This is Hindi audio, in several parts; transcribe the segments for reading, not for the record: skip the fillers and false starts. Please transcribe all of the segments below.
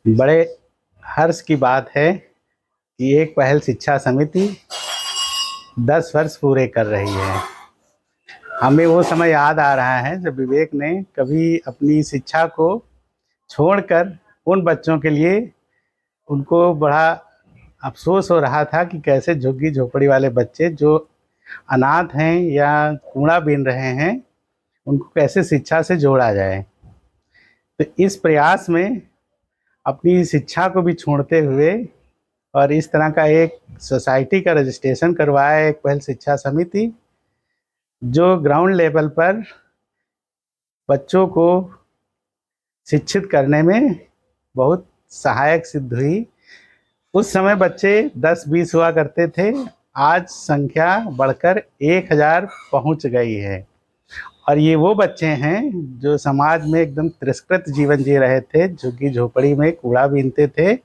बड़े हर्ष की बात है कि एक पहल शिक्षा समिति 10 वर्ष पूरे कर रही है। हमें वो समय याद आ रहा है जब विवेक ने कभी अपनी शिक्षा को छोड़कर उन बच्चों के लिए उनको बड़ा अफसोस हो रहा था कि कैसे झुग्गी झोपड़ी वाले बच्चे जो अनाथ हैं या कूड़ा बीन रहे हैं उनको कैसे शिक्षा से जोड़ा जाए। तो इस प्रयास में अपनी शिक्षा को भी छोड़ते हुए और इस तरह का एक सोसाइटी का रजिस्ट्रेशन करवाया एक पहल शिक्षा समिति, जो ग्राउंड लेवल पर बच्चों को शिक्षित करने में बहुत सहायक सिद्ध हुई। उस समय बच्चे 10-20 हुआ करते थे, आज संख्या बढ़कर 1000 पहुंच गई है। और ये वो बच्चे हैं जो समाज में एकदम तिरस्कृत जीवन जी रहे थे, झुग्गी झोपड़ी में कूड़ा बीनते थे,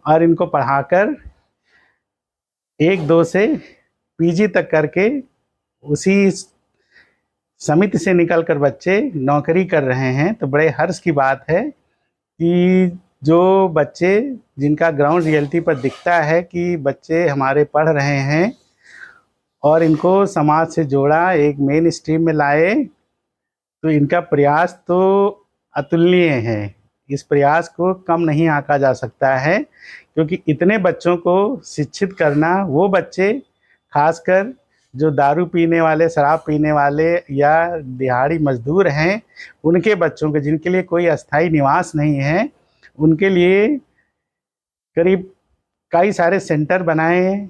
और इनको पढ़ाकर 1-2 से पीजी तक करके उसी समिति से निकलकर बच्चे नौकरी कर रहे हैं। तो बड़े हर्ष की बात है कि जो बच्चे जिनका ग्राउंड रियलिटी पर दिखता है कि बच्चे हमारे पढ़ रहे हैं और इनको समाज से जोड़ा, एक मेन स्ट्रीम में लाए, तो इनका प्रयास तो अतुलनीय है। इस प्रयास को कम नहीं आंका जा सकता है, क्योंकि इतने बच्चों को शिक्षित करना, वो बच्चे खासकर जो दारू पीने वाले, शराब पीने वाले या दिहाड़ी मजदूर हैं, उनके बच्चों के जिनके लिए कोई अस्थायी निवास नहीं है, उनके लिए करीब कई सारे सेंटर बनाए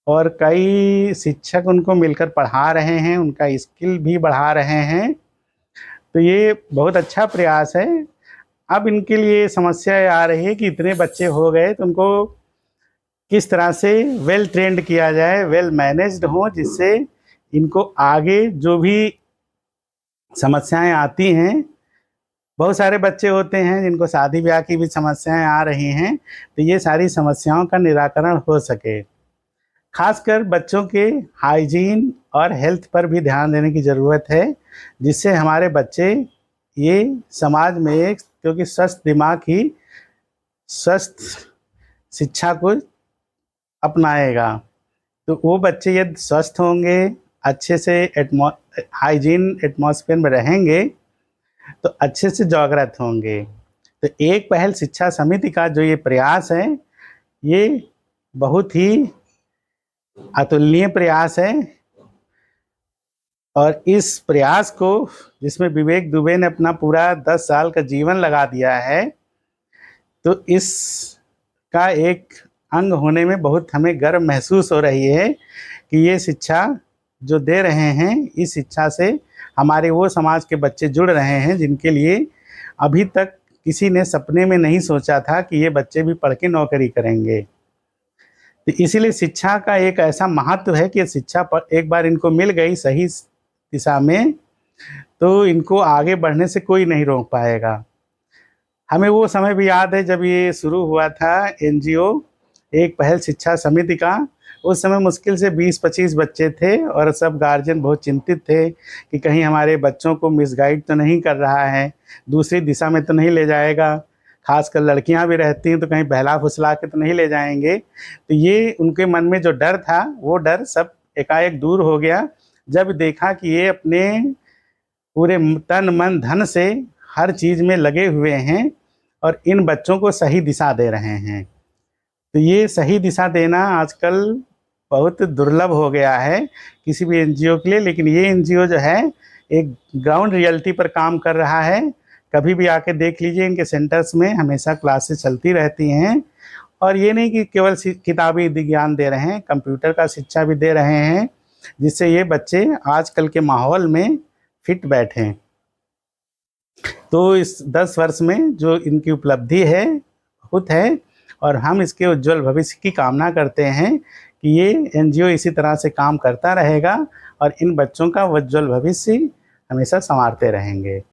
और कई शिक्षक उनको मिलकर पढ़ा रहे हैं, उनका स्किल भी बढ़ा रहे हैं। तो ये बहुत अच्छा प्रयास है। अब इनके लिए समस्या आ रही है कि इतने बच्चे हो गए तो उनको किस तरह से वेल ट्रेंड किया जाए, वेल मैनेज्ड हो, जिससे इनको आगे जो भी समस्याएं आती हैं, बहुत सारे बच्चे होते हैं जिनको शादी ब्याह की भी समस्याएं आ रही हैं, तो ये सारी समस्याओं का निराकरण हो सके। खासकर बच्चों के हाइजीन और हेल्थ पर भी ध्यान देने की ज़रूरत है, जिससे हमारे बच्चे ये समाज में एक, क्योंकि स्वस्थ दिमाग ही स्वस्थ शिक्षा को अपनाएगा। तो वो बच्चे यदि स्वस्थ होंगे, अच्छे से हाइजीन एटमॉस्फेयर में रहेंगे, तो अच्छे से जागृत होंगे। तो एक पहल शिक्षा समिति का जो ये प्रयास है, ये बहुत ही अतुलनीय प्रयास है। और इस प्रयास को, जिसमें विवेक दुबे ने अपना पूरा 10 साल का जीवन लगा दिया है, तो इसका एक अंग होने में बहुत हमें गर्व महसूस हो रही है कि ये शिक्षा जो दे रहे हैं, इस शिक्षा से हमारे वो समाज के बच्चे जुड़ रहे हैं जिनके लिए अभी तक किसी ने सपने में नहीं सोचा था कि ये बच्चे भी पढ़ के नौकरी करेंगे। तो इसीलिए शिक्षा का एक ऐसा महत्व है कि शिक्षा पर एक बार इनको मिल गई सही दिशा में, तो इनको आगे बढ़ने से कोई नहीं रोक पाएगा। हमें वो समय भी याद है जब ये शुरू हुआ था एनजीओ एक पहल शिक्षा समिति का। उस समय मुश्किल से 20-25 बच्चे थे और सब गार्जियन बहुत चिंतित थे कि कहीं हमारे बच्चों को मिसगाइड तो नहीं कर रहा है, दूसरी दिशा में तो नहीं ले जाएगा। खासकर लड़कियां भी रहती हैं तो कहीं बहला फुसला के तो नहीं ले जाएंगे। तो ये उनके मन में जो डर था, वो डर सब एकाएक दूर हो गया जब देखा कि ये अपने पूरे तन मन धन से हर चीज़ में लगे हुए हैं और इन बच्चों को सही दिशा दे रहे हैं। तो ये सही दिशा देना आजकल बहुत दुर्लभ हो गया है किसी भी एनजीओ के लिए, लेकिन ये एनजीओ जो है एक ग्राउंड रियलिटी पर काम कर रहा है। कभी भी आके देख लीजिए, इनके सेंटर्स में हमेशा क्लासेस चलती रहती हैं। और ये नहीं कि केवल किताबी ज्ञान दे रहे हैं, कंप्यूटर का शिक्षा भी दे रहे हैं, जिससे ये बच्चे आजकल के माहौल में फिट बैठें। तो इस 10 वर्ष में जो इनकी उपलब्धि है बहुत है, और हम इसके उज्जवल भविष्य की कामना करते हैं कि ये एनजीओ इसी तरह से काम करता रहेगा और इन बच्चों का उज्जवल भविष्य हमेशा संवारते रहेंगे।